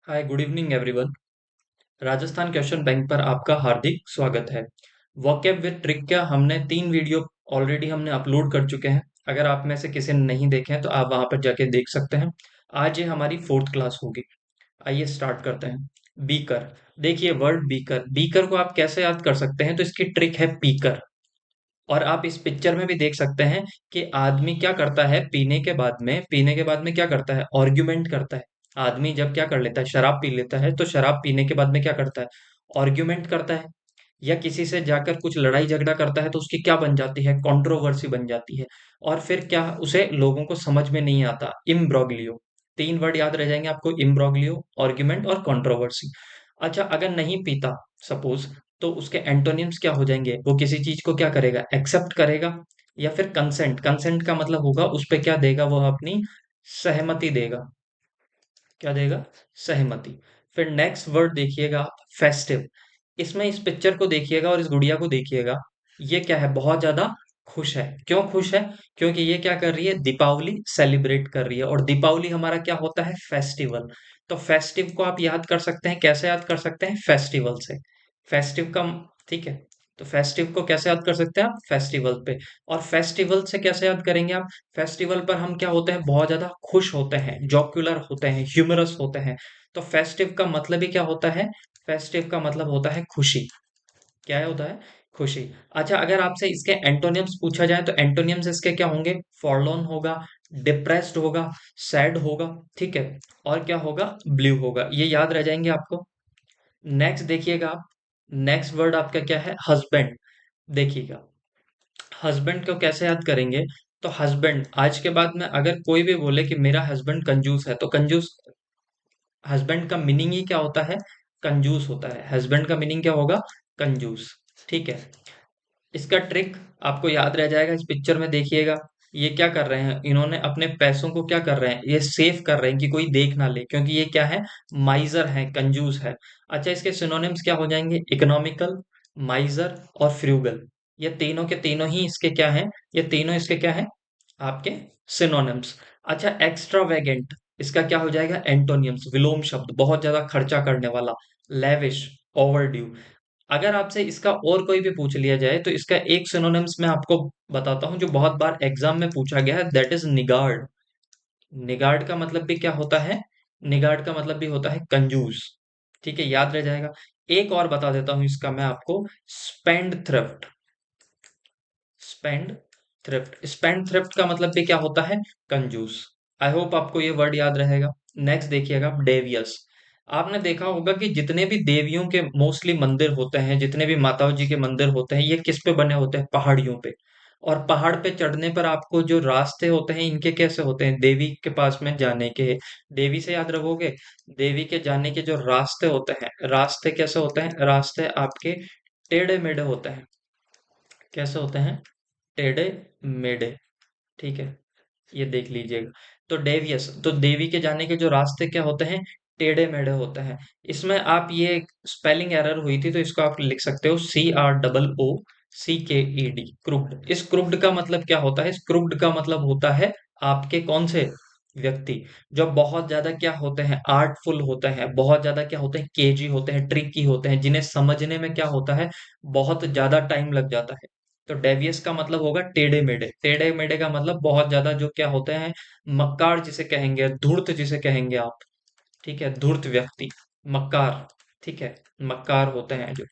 हाय, good evening everyone. Rajasthan question bank पर आपका हार्दिक स्वागत है। वॉकैब विद ट्रिक का हमने 3 वीडियो ऑलरेडी हमने अपलोड कर चुके हैं। अगर आप में से किसी ने नहीं देखे हैं तो आप वहां पर जाके देख सकते हैं। आज ये हमारी फोर्थ क्लास होगी। आइए स्टार्ट करते हैं। बीकर। देखिए वर्ड बीकर, बीकर को आप कैसे याद कर सकते हैं, तो इसकी ट्रिक है पीकर। और आप इस पिक्चर में भी देख सकते हैं कि आदमी क्या करता है पीने के बाद में क्या करता है, आर्ग्यूमेंट करता है। आदमी जब क्या कर लेता है, शराब पी लेता है, तो शराब पीने के बाद में क्या करता है, आर्ग्यूमेंट करता है। या किसी से जाकर कुछ लड़ाई झगड़ा करता है तो उसकी क्या बन जाती है, कंट्रोवर्सी बन जाती है। और फिर क्या, उसे लोगों को समझ में नहीं आता, इम्ब्रोग्लियो। 3 वर्ड याद रह जाएंगे आपको, इम्ब्रोग्लियो, आर्ग्यूमेंट और कंट्रोवर्सी। अच्छा, अगर नहीं पीता सपोज, तो उसके एंटोनिम्स क्या हो जाएंगे, वो किसी चीज को क्या करेगा, एक्सेप्ट करेगा। या फिर कंसेंट, कंसेंट का मतलब होगा उस पे क्या देगा, वो अपनी सहमति देगा। क्या देगा, सहमति। फिर नेक्स्ट वर्ड देखिएगा आप, फेस्टिव। इसमें इस पिक्चर को देखिएगा और इस गुड़िया को देखिएगा। ये क्या है, बहुत ज्यादा खुश है। क्यों खुश है, क्योंकि ये क्या कर रही है, दीपावली सेलिब्रेट कर रही है। और दीपावली हमारा क्या होता है, फेस्टिवल। तो फेस्टिव को आप याद कर सकते हैं, कैसे याद कर सकते हैं, फेस्टिवल से। फेस्टिव का, ठीक है। तो फेस्टिव को कैसे याद कर सकते हैं आप, फेस्टिवल पे। और फेस्टिवल से कैसे याद करेंगे आप, फेस्टिवल पर हम क्या होते हैं, बहुत ज्यादा खुश होते हैं, जॉक्युलर होते हैं, ह्यूमरस होते हैं। तो फेस्टिव का मतलब ही क्या होता है, फेस्टिव का मतलब होता है खुशी। क्या होता है, खुशी। अच्छा, अगर आपसे इसके एंटोनियम्स पूछा जाए तो एंटोनियम्स इसके क्या होंगे, फॉरलॉन होगा, डिप्रेस्ड होगा, सैड होगा, ठीक है। और क्या होगा, ब्लू होगा। ये याद रह जाएंगे आपको। नेक्स्ट देखिएगा आप, नेक्स्ट वर्ड आपका क्या है, हस्बैंड। देखिएगा, हस्बैंड को कैसे याद करेंगे। तो हस्बैंड, आज के बाद में अगर कोई भी बोले कि मेरा हस्बैंड कंजूस है, तो कंजूस, हस्बैंड का मीनिंग ही क्या होता है, कंजूस होता है। हस्बैंड का मीनिंग क्या होगा, कंजूस। ठीक है। इसका ट्रिक आपको याद रह जाएगा, इस पिक्चर में देखिएगा। ये क्या कर रहे हैं, इन्होंने अपने पैसों को क्या कर रहे हैं, ये सेव कर रहे हैं कि कोई देख ना ले, क्योंकि ये क्या है, माइजर है, कंजूस है। अच्छा, इसके सिनोनिम्स क्या हो जाएंगे, इकोनॉमिकल, माइजर और फ्रूगल। ये तीनों के तीनों ही इसके क्या हैं, ये तीनों इसके क्या हैं, आपके सिनोनिम्स। अच्छा, एक्स्ट्रावेगेंट, इसका क्या हो जाएगा, एंटोनियम्स, विलोम शब्द, बहुत ज्यादा खर्चा करने वाला। Lavish, overdue. अगर आपसे इसका और कोई भी पूछ लिया जाए तो इसका एक सिनोनिम्स मैं आपको बताता हूं, जो बहुत बार एग्जाम में पूछा गया है, दैट इज निगार्ड। निगार्ड का मतलब भी क्या होता है, निगार्ड का मतलब भी होता है कंजूस। ठीक है, याद रह जाएगा। एक और बता देता हूं इसका मैं आपको, spend thrift. Spend thrift, spend thrift का मतलब भी क्या होता है, कंजूस। आई होप आपको ये वर्ड याद रहेगा। नेक्स्ट देखिएगा, डेवियस। आपने देखा होगा कि जितने भी देवियों के मोस्टली मंदिर होते हैं, जितने भी माताओं जी के मंदिर होते हैं, ये किस पे बने होते हैं, पहाड़ियों पे। और पहाड़ पे चढ़ने पर आपको जो रास्ते होते हैं, इनके कैसे होते हैं, देवी के पास में जाने के, देवी से याद रखोगे, देवी के जाने के जो रास्ते होते हैं, रास्ते कैसे होते हैं, रास्ते आपके टेढ़े मेढ़े होते हैं। कैसे होते हैं, टेढ़े मेढ़े। ठीक है, ये देख लीजिएगा। तो डेवियस, तो देवी के जाने के जो रास्ते क्या होते हैं, टेढ़े मेढ़े होते हैं। इसमें आप ये स्पेलिंग एरर हुई थी, तो इसको आप लिख सकते हो CROOCKED, क्रुक्ड। इस क्रुक्ड का मतलब क्या होता है, इस क्रुक्ड का मतलब होता है आपके कौन से व्यक्ति, जो बहुत ज्यादा क्या होते हैं, आर्टफुल होते हैं, बहुत ज्यादा क्या होते हैं, केजी होते हैं, ट्रिकी होते हैं, जिन्हें समझने में क्या होता है, बहुत ज्यादा टाइम लग जाता है। तो डेवियस का मतलब होगा टेढ़े मेढ़े। टेढ़े मेढ़े का मतलब बहुत ज्यादा जो क्या होते हैं, मक्कार जिसे कहेंगे, धूर्त जिसे कहेंगे आप। ठीक है, धूर्त व्यक्ति, मक्कार। ठीक है, मक्कार होते हैं जो,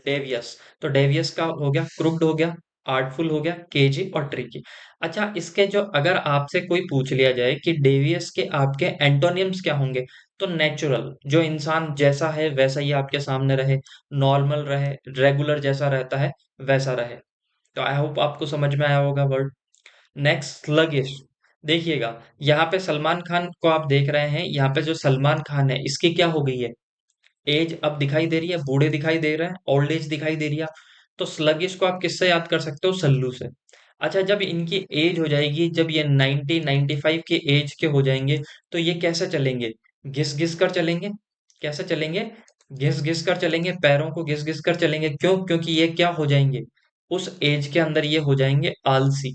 डेवियस। तो डेवियस का हो गया, क्रुक्ड हो गया, आर्टफुल हो गया, केजी और ट्रिकी। अच्छा, इसके जो अगर आपसे कोई पूछ लिया जाए कि डेवियस के आपके एंटोनियम्स क्या होंगे, तो नेचुरल, जो इंसान जैसा है वैसा ही आपके सामने रहे, नॉर्मल रहे, रेगुलर जैसा रहता है वैसा रहे। तो आई होप आपको समझ में आया होगा वर्ड। Next, sluggish. देखिएगा, यहाँ पे सलमान खान को आप देख रहे हैं, यहाँ पे जो सलमान खान है, इसकी क्या हो गई है, एज अब दिखाई दे रही है, बूढ़े दिखाई दे रहे हैं, ओल्ड एज दिखाई दे रही है। तो स्लगिश को आप किससे याद कर सकते हो, सल्लू से। अच्छा, जब इनकी एज हो जाएगी, जब ये 90-95 के एज के हो जाएंगे, तो ये कैसे चलेंगे, घिस घिस कर चलेंगे। कैसे चलेंगे, घिस घिस कर चलेंगे, पैरों को घिस घिस कर चलेंगे। क्यों, क्योंकि ये क्या हो जाएंगे, उस एज के अंदर ये हो जाएंगे आलसी।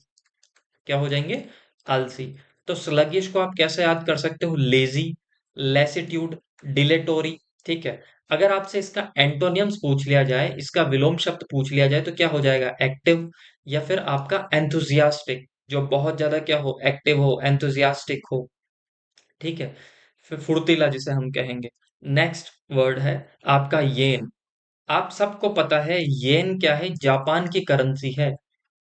क्या हो जाएंगे, आलसी। तो स्लगिश को आप कैसे याद कर सकते हो, लेजी, लेसिट्यूड, डिलेटोरी। ठीक है। अगर आपसे इसका एंटोनियम्स पूछ लिया जाए, इसका विलोम शब्द पूछ लिया जाए, तो क्या हो जाएगा? एक्टिव, या फिर आपका एंथुजियास्टिक, जो बहुत ज्यादा क्या हो, एक्टिव हो, एंथुजियास्टिक हो। ठीक है। फिर फुर्तीला जिसे हम कहेंगे। नेक्स्ट वर्ड है आपका येन। आप सबको पता है येन क्या है, जापान की करेंसी है।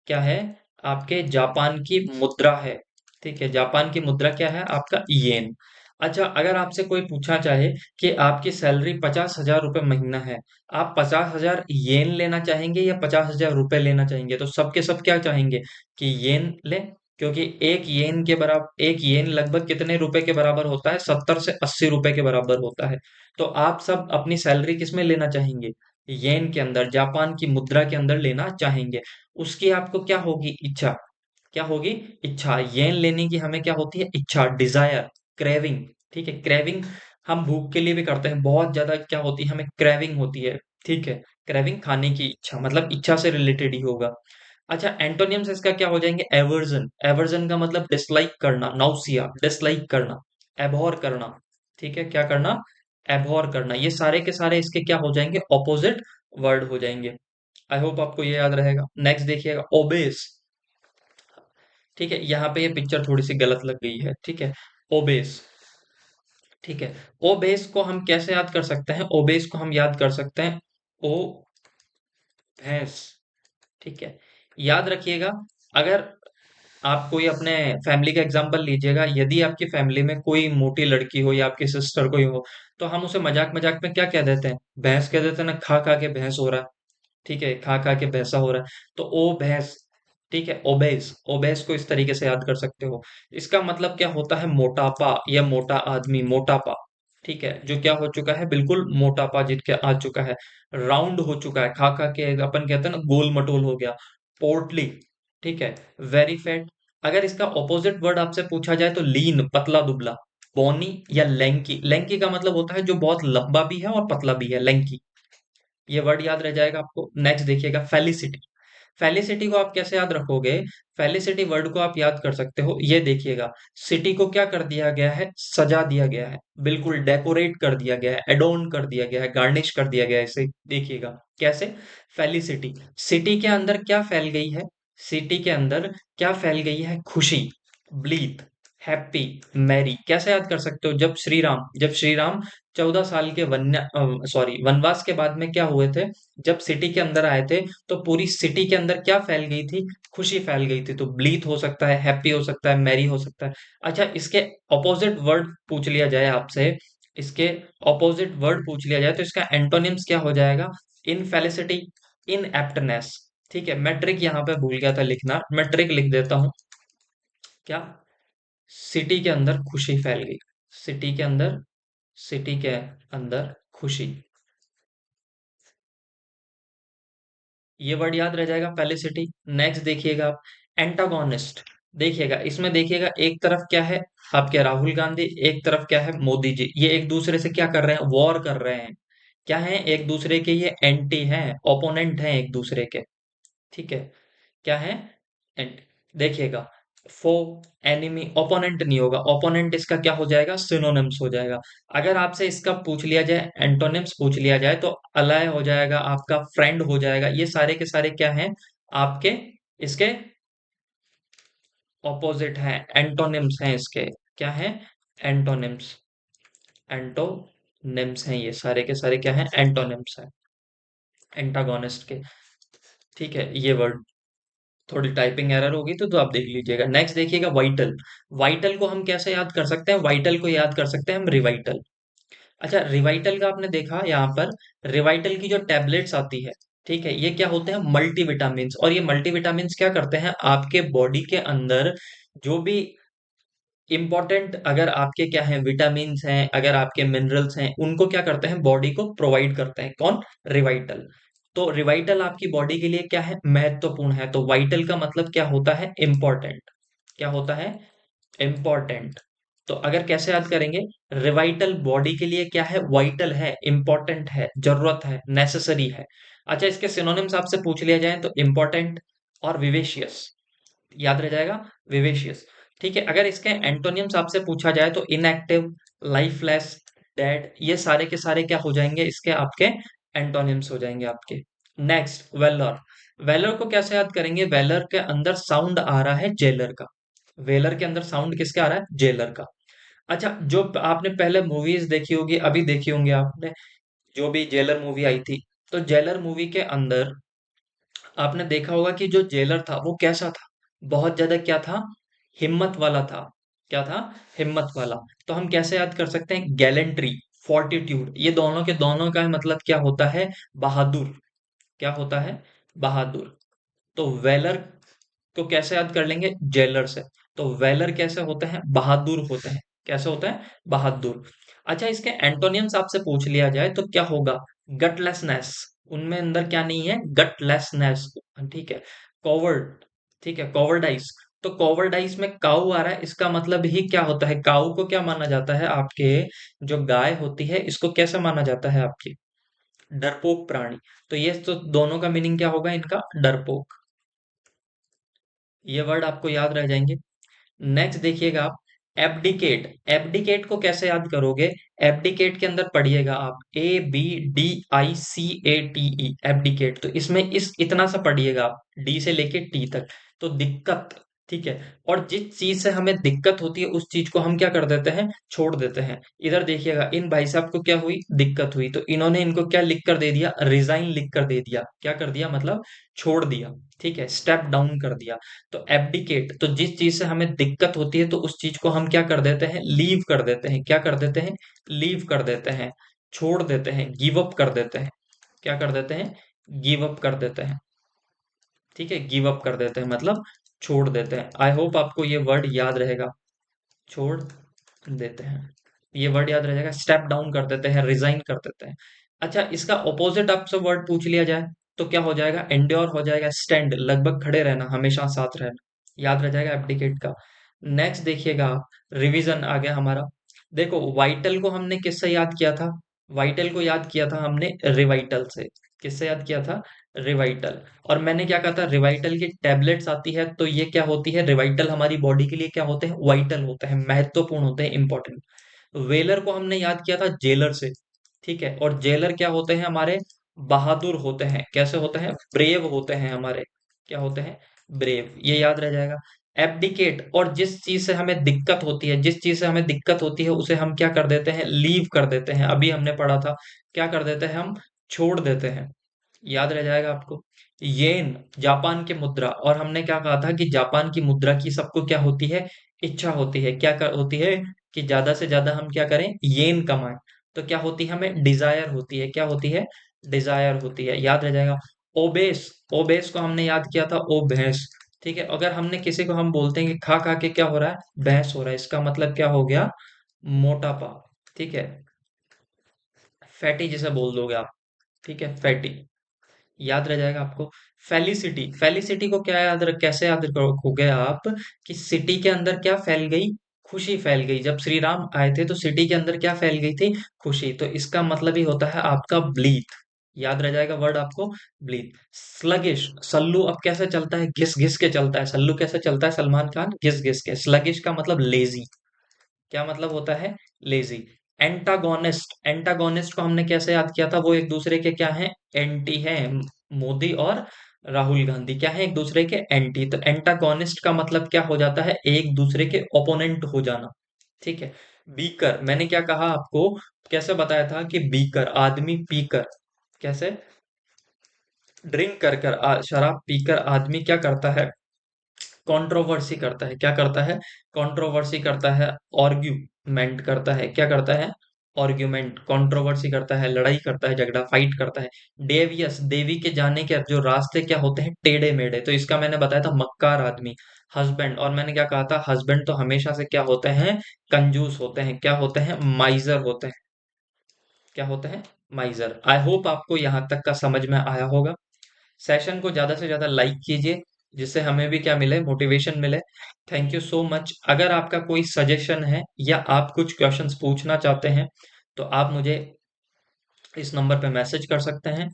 क्या है? आपके जापान की मुद्रा है। ठीक है, जापान की मुद्रा क्या है? आपका येन। अच्छा, अगर आपसे कोई पूछना चाहे कि आपकी सैलरी 50,000 रुपये महीना है, आप 50,000 येन लेना चाहेंगे या 50,000 रुपये लेना चाहेंगे, तो सबके सब क्या चाहेंगे कि येन लें। क्योंकि एक येन लगभग कितने रुपए के बराबर होता है? 70 से 80 रुपए के बराबर होता है। तो आप सब अपनी सैलरी किस में लेना चाहेंगे? येन के अंदर, जापान की मुद्रा के अंदर लेना चाहेंगे। उसकी आपको क्या होगी? इच्छा। क्या होगी? इच्छा। येन लेने की हमें क्या होती है? इच्छा, डिजायर, क्रेविंग। ठीक है, क्रेविंग हम भूख के लिए भी करते हैं, बहुत ज्यादा क्या होती है? हमें क्रेविंग होती है। ठीक है, क्रेविंग, खाने की इच्छा, मतलब इच्छा से रिलेटेड ही होगा। अच्छा, एंटोनियम्स इसका क्या हो जाएंगे? एवर्जन। एवर्जन का मतलब डिसलाइक करना, नाउसिया, डिसलाइक करना, एबहॉर करना। ठीक है, क्या करना? एबहॉर करना। ये सारे के सारे इसके क्या हो जाएंगे? ऑपोजिट वर्ड हो जाएंगे। आई होप आपको ये याद रहेगा। नेक्स्ट देखिएगा, ओबेस। ठीक है, यहाँ पे ये पिक्चर थोड़ी सी गलत लग गई है। ठीक है, ओबेस। ठीक है, ओबेस को हम कैसे याद कर सकते हैं? ओबेस को हम याद कर सकते हैं ओ भैंस। ठीक है, याद रखिएगा। अगर आप कोई अपने फैमिली का एग्जांपल लीजिएगा, यदि आपकी फैमिली में कोई मोटी लड़की हो या आपकी सिस्टर कोई हो, तो हम उसे मजाक मजाक में क्या कह देते हैं? भैंस कह देते हैं ना, खा खा के भैंस हो रहा है। ठीक है, खा खा के भैंसा हो रहा है। तो ओ भैंस। ठीक है, ओबेस। ओबेस को इस तरीके से याद कर सकते हो। इसका मतलब क्या होता है? मोटापा या मोटा आदमी, मोटापा। ठीक है, जो क्या हो चुका है? बिल्कुल मोटापा जिसके आ चुका है, राउंड हो चुका है, खा खा के अपन कहते हैं ना, गोल मटोल हो गया, पोर्टली। ठीक है, वेरी फैट। अगर इसका ऑपोजिट वर्ड आपसे पूछा जाए तो लीन, पतला दुबला, बोनी या लैंकी। लैंकी का मतलब होता है जो बहुत लंबा भी है और पतला भी है, लैंकी। ये वर्ड याद रह जाएगा आपको। नेक्स्ट देखिएगा, फेलिसिटी। फेलिसिटी को आप कैसे याद रखोगे? फेलिसिटी वर्ड को आप याद कर सकते हो, ये देखिएगा। सिटी को क्या कर दिया गया है? सजा दिया गया है, बिल्कुल डेकोरेट कर दिया गया है, एडोन कर दिया गया है, गार्निश कर दिया गया है। इसे देखिएगा कैसे। फेलिसिटी। सिटी के अंदर क्या फैल गई है? सिटी के अंदर क्या फैल गई है? खुशी, ब्लीथ, हैप्पी, मैरी। कैसे याद कर सकते हो? जब श्री राम 14 साल के वनवास के बाद में क्या हुए थे? जब सिटी के अंदर आए थे, तो पूरी सिटी के अंदर क्या फैल गई थी? खुशी फैल गई थी। तो ब्लीथ हो सकता है, हैप्पी हो सकता है, मैरी हो सकता है। अच्छा, इसके ऑपोजिट वर्ड पूछ लिया जाए आपसे, इसके ऑपोजिट वर्ड पूछ लिया जाए, तो इसका एंटोनिम्स क्या हो जाएगा? इनफेलिसिटी, इनएप्टनेस। ठीक है, मैं ट्रिक यहाँ पे भूल गया था लिखना, मैं ट्रिक लिख देता हूँ। क्या? सिटी के अंदर खुशी फैल गई। सिटी के अंदर, सिटी के अंदर खुशी। ये वर्ड याद रह जाएगा, फेलिसिटी। नेक्स्ट देखिएगा आप, एंटागोनिस्ट। देखिएगा, इसमें देखिएगा, एक तरफ क्या है? आपके राहुल गांधी, एक तरफ क्या है? मोदी जी। ये एक दूसरे से क्या कर रहे हैं? वॉर कर रहे हैं। क्या है? एक दूसरे के ये एंटी हैं, ओपोनेंट हैं एक दूसरे के। ठीक है, क्या है? एंट। देखिएगा, फो, एनिमी, ओपोनेंट नहीं होगा। ओपोनेंट इसका क्या हो जाएगा? सिनोनिम्स हो जाएगा। अगर आपसे इसका पूछ लिया जाए, एंटोनिम्स पूछ लिया जाए, तो अलाय हो जाएगा, आपका फ्रेंड हो जाएगा। ये सारे के सारे क्या हैं? आपके, इसके ऑपोजिट हैं, एंटोनिम्स हैं इसके। क्या है? एंटोनिम्स। एंटोनिम्स हैं ये सारे के सारे, क्या हैं? एंटोनिम्स हैं एंटागोनिस्ट के। ठीक है, ये वर्ड थोड़ी टाइपिंग एरर होगी तो आप देख लीजिएगा। नेक्स्ट देखिएगा, वाइटल। वाइटल को हम कैसे याद कर सकते हैं? वाइटल को याद कर सकते हैं हम रिवाइटल। अच्छा, रिवाइटल का आपने देखा यहाँ पर, रिवाइटल की जो टैबलेट्स आती है, ठीक है, ये क्या होते हैं? मल्टीविटामिन्स। और ये मल्टीविटामिन्स क्या करते हैं? आपके बॉडी के अंदर जो भी इंपॉर्टेंट, अगर आपके क्या है, विटामिन्स हैं, अगर आपके मिनरल्स हैं, उनको क्या करते हैं? बॉडी को प्रोवाइड करते हैं। कौन? रिवाइटल। तो रिवाइटल आपकी बॉडी के लिए क्या है? महत्वपूर्ण है। तो वाइटल का मतलब क्या होता है? इंपॉर्टेंट। क्या होता है? इंपॉर्टेंट। तो अगर कैसे याद करेंगे? रिवाइटल बॉडी के लिए क्या है? वाइटल है, इंपॉर्टेंट है, जरूरत है, नेसेसरी है। अच्छा, इसके सिनोनिम्स आपसे पूछ लिया जाए तो इंपॉर्टेंट और विवेशियस याद रह जाएगा। विवेशियस। ठीक है, अगर इसके एंटोनियम्स आपसे पूछा जाए तो इनएक्टिव, लाइफलेस, डेड, ये सारे के सारे क्या हो जाएंगे, इसके आपके एंटोनिम्स हो जाएंगे आपके। Next velar. वेलर को कैसे याद करेंगे, वेलर के अंदर साउंड आ रहा है जेलर का। वेलर के अंदर साउंड किसका आ रहा है, जेलर का। अच्छा, जो आपने पहले मूवीज देखी होगी, अभी देखी होंगी आपने, जो भी जेलर मूवी आई थी, तो जेलर मूवी के अंदर आपने देखा होगा कि जो जेलर था वो कैसा था, बहुत ज्यादा क्या था, हिम्मत वाला था। क्या था, हिम्मत वाला। तो हम कैसे याद कर सकते हैं, गैलेंट्री, फोर्टिट्यूड, ये दोनों के दोनों का मतलब क्या होता है, बहादुर। क्या होता है, बहादुर। तो वेलर को कैसे याद कर लेंगे, जेलर से। तो वेलर कैसे होते हैं, बहादुर होते हैं। कैसे होते हैं, बहादुर। अच्छा, इसके एंटोनियम्स आपसे पूछ लिया जाए तो क्या होगा, गटलेसनेस। उनमें अंदर क्या नहीं है, गटलेसनेस। ठीक है। कॉवर्ड, ठीक है, कॉवर्डाइस। तो कॉवर्डाइस में काऊ आ रहा है, इसका मतलब ही क्या होता है, काऊ को क्या माना जाता है आपके, जो गाय होती है इसको कैसे माना जाता है आपकी, डरपोक प्राणी। तो ये तो दोनों का मीनिंग क्या होगा इनका, डरपोक। ये वर्ड आपको याद रह जाएंगे। नेक्स्ट देखिएगा आप, एब्डिकेट। एब्डिकेट को कैसे याद करोगे, एब्डिकेट के अंदर पढ़िएगा आप, ABDICATE, एब्डिकेट। तो इसमें इस इतना सा पढ़िएगा आप, डी से लेके टी तक। तो दिक्कत, ठीक है। और जिस चीज से हमें दिक्कत होती है उस चीज को हम क्या कर देते हैं, छोड़ देते हैं। इधर देखिएगा, इन भाई साहब को क्या हुई, दिक्कत हुई, तो इन्होंने इनको क्या लिख कर दे दिया, रिजाइन लिख कर दे दिया। क्या कर दिया, मतलब छोड़ दिया। ठीक है, स्टेप डाउन कर दिया। तो एब्डिकेट, तो जिस चीज से हमें दिक्कत होती है तो उस चीज को हम क्या कर देते हैं, लीव कर देते हैं। क्या कर देते हैं, लीव कर देते हैं, छोड़ देते हैं, गिव अप कर देते हैं। क्या कर देते हैं, गिव अप कर देते हैं। ठीक है, गिव अप कर देते हैं मतलब छोड़ देते हैं। आई होप आपको ये वर्ड याद रहेगा, छोड़ देते हैं, ये वर्ड याद रहेगा। स्टेप डाउन कर देते हैं, रिजाइन कर देते हैं। अच्छा, इसका ऑपोजिट आपसे वर्ड पूछ लिया जाए तो क्या हो जाएगा, एंड्योर हो जाएगा, स्टैंड, लगभग खड़े रहना, हमेशा साथ रहना। याद रह जाएगा एब्डिकेट का। नेक्स्ट देखिएगा आप, रिवीजन आ गया हमारा। देखो, वाइटल को हमने किससे याद किया था, वाइटल को याद किया था हमने रिवाइटल से। किससे याद किया था, रिवाइटल। और मैंने क्या कहा था, रिवाइटल की टैबलेट्स आती है तो ये क्या होती है, रिवाइटल हमारी बॉडी के लिए क्या होते हैं, वाइटल होते हैं, महत्वपूर्ण होते हैं, इंपॉर्टेंट। वेलर को हमने याद किया था जेलर से। ठीक है, और जेलर क्या होते हैं हमारे, बहादुर होते हैं। कैसे होते हैं, ब्रेव होते हैं हमारे। क्या होते हैं, ब्रेव, ये याद रह जाएगा। एब्डिकेट, और जिस चीज से हमें दिक्कत होती है, जिस चीज से हमें दिक्कत होती है उसे हम क्या कर देते हैं, लीव कर देते हैं। अभी हमने पढ़ा था, क्या कर देते हैं हम, छोड़ देते हैं। याद रह जाएगा आपको। येन, जापान की मुद्रा, और हमने क्या कहा था कि जापान की मुद्रा की सबको क्या होती है, इच्छा होती है। क्या होती है, कि ज्यादा से ज्यादा हम क्या करें, येन कमाएं। तो क्या होती है, हमें डिजायर होती है। क्या होती है, डिजायर होती है। याद रह जाएगा। ओबेस, ओबेस को हमने याद किया था, ओ भैंस। ठीक है, अगर हमने किसी को हम बोलते हैं कि खा खा के क्या हो रहा है, भैंस हो रहा है, इसका मतलब क्या हो गया, मोटापा। ठीक है, फैटी जिसे बोल दोगे आप। ठीक है, फैटी, याद रह जाएगा आपको। फेलिसिटी, फेलिसिटी को क्या याद रख, कैसे याद रखोगे आप, कि सिटी के अंदर क्या फैल गई, खुशी फैल गई। जब श्री राम आए थे तो सिटी के अंदर क्या फैल गई थी, खुशी। तो इसका मतलब ही होता है आपका ब्लीथ। याद रह जाएगा वर्ड आपको, ब्लीथ। स्लगिश, सल्लू अब कैसे चलता है, घिस घिस के चलता है। सल्लू कैसे चलता है, सलमान खान, घिस घिस के। स्लगिश का मतलब लेजी। क्या मतलब होता है, लेजी। एंटागोनिस्ट, एंटागोनिस्ट को हमने कैसे याद किया था, वो एक दूसरे के क्या है, एंटी है। मोदी और राहुल गांधी क्या है, एक दूसरे के एंटी। तो एंटागोनिस्ट का मतलब क्या हो जाता है, एक दूसरे के ओपोनेंट हो जाना। ठीक है। बीकर, मैंने क्या कहा आपको, कैसे बताया था कि बीकर, आदमी पीकर, कैसे, ड्रिंक कर कर शराब पीकर आदमी क्या करता है, कंट्रोवर्सी करता है। क्या करता है, कंट्रोवर्सी करता है, आर्ग्यूमेंट करता है। क्या करता है, आर्ग्यूमेंट, कंट्रोवर्सी करता है, लड़ाई करता है, झगड़ा, फाइट करता है। डेवियस, देवी के जाने के जो रास्ते क्या होते हैं, टेढ़े मेढ़े। तो इसका मैंने बताया था, मक्कार आदमी। हस्बैंड, और मैंने क्या कहा था, हस्बैंड तो हमेशा से क्या होते हैं, कंजूस होते हैं। क्या होते हैं, माइजर होते हैं। क्या होते हैं, माइजर। आई होप आपको यहाँ तक का समझ में आया होगा। सेशन को ज्यादा से ज्यादा लाइक कीजिए, जिससे हमें भी क्या मिले, मोटिवेशन मिले। Thank you so much. अगर आपका कोई सजेशन है या आप कुछ क्वेश्चंस पूछना चाहते हैं तो आप मुझे इस नंबर पे मैसेज कर सकते हैं।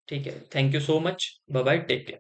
ठीक है, thank you so much, bye bye, take care.